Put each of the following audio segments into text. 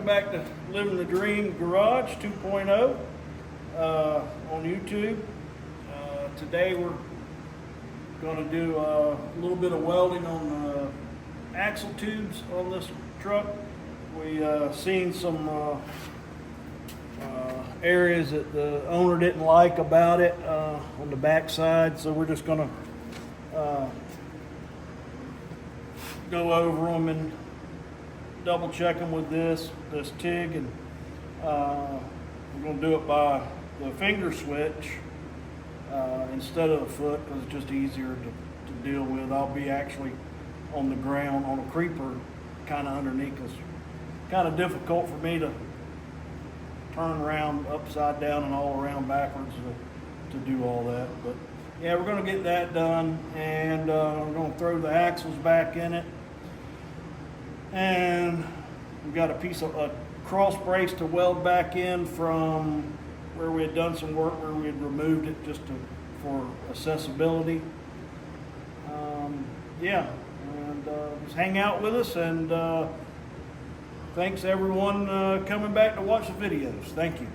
back to Living the Dream Garage 2.0 on YouTube. Today we're going to do a little bit of welding on the axle tubes on this truck. We seen some areas that the owner didn't like about it on the back side, so we're just going to go over them and double check them with this TIG, and we're going to do it by the finger switch instead of the foot, because it's just easier to deal with. I'll be actually on the ground on a creeper kind of underneath, because it's kind of difficult for me to turn around upside down and all around backwards to do all that. But yeah, we're going to get that done, and we're going to throw the axles back in it. And we've got a piece of a cross brace to weld back in from where we had done some work where we had removed it just for accessibility. Yeah, and just hang out with us, and thanks everyone coming back to watch the videos. Thank you.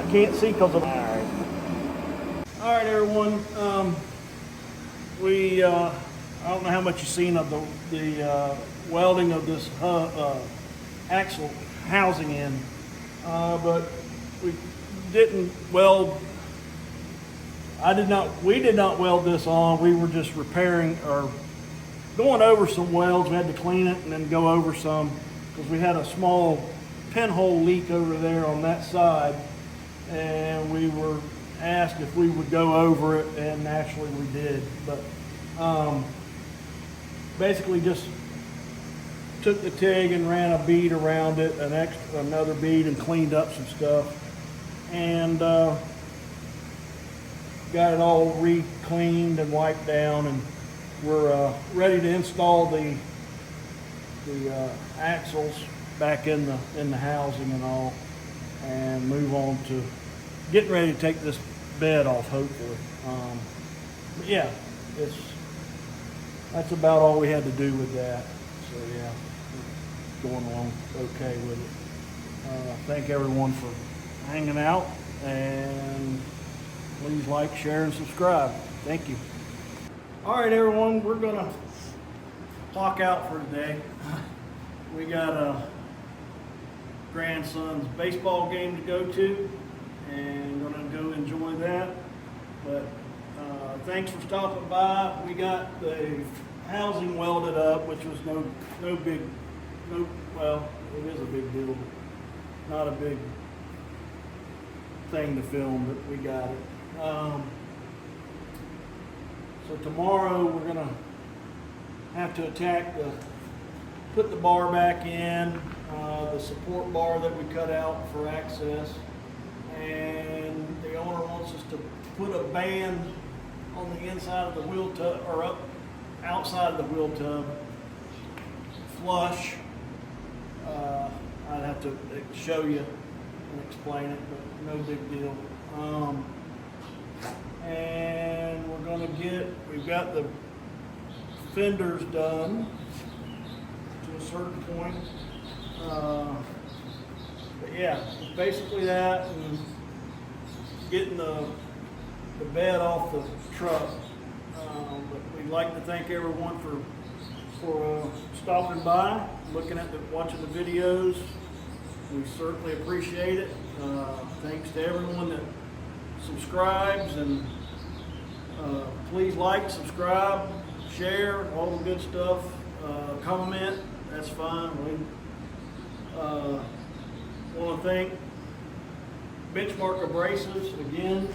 I can't see because of. All right, everyone. I don't know how much you've seen of the welding of this axle housing in, but we didn't weld. We did not weld this on. We were just repairing or going over some welds. We had to clean it and then go over some because we had a small pinhole leak over there on that side, and we were asked if we would go over it, and naturally we did. But basically just took the TIG and ran a bead around it, another bead, and cleaned up some stuff, and got it all re-cleaned and wiped down, and we're ready to install the axles back in the housing and all, and move on to getting ready to take this bed off, hopefully. But yeah, that's about all we had to do with that. So yeah, we're going along okay with it. Thank everyone for hanging out, and please like, share, and subscribe. Thank you. All right, everyone, we're gonna clock out for today. We got a grandson's baseball game to go to, and gonna go enjoy that. But thanks for stopping by. We got the housing welded up, which was well, it is a big deal, but not a big thing to film, but we got it. So tomorrow we're gonna have to put the bar back in, the support bar that we cut out for access, and the owner wants us to put a band on the inside of the wheel tub, or outside of the wheel tub, flush. I'd have to show you and explain it, but no big deal. And we've got the fenders done to a certain point. But yeah, basically that, and getting the bed off the truck. But we'd like to thank everyone for stopping by, watching the videos. We certainly appreciate it. Thanks to everyone that subscribes, and please like, subscribe, share, all the good stuff. Comment, that's fine. We want to thank Benchmark Abrasives again.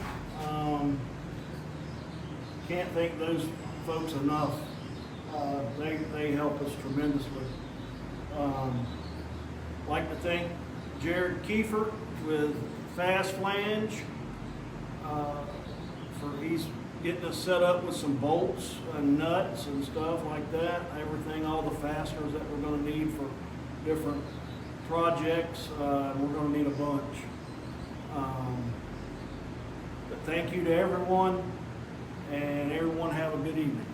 Can't thank those folks enough. They help us tremendously. Like to thank Jared Kiefer with Fast Flange. He's getting us set up with some bolts and nuts and stuff like that. Everything, all the fasteners that we're going to need for different projects. We're going to need a bunch. But thank you to everyone, and everyone have a good evening.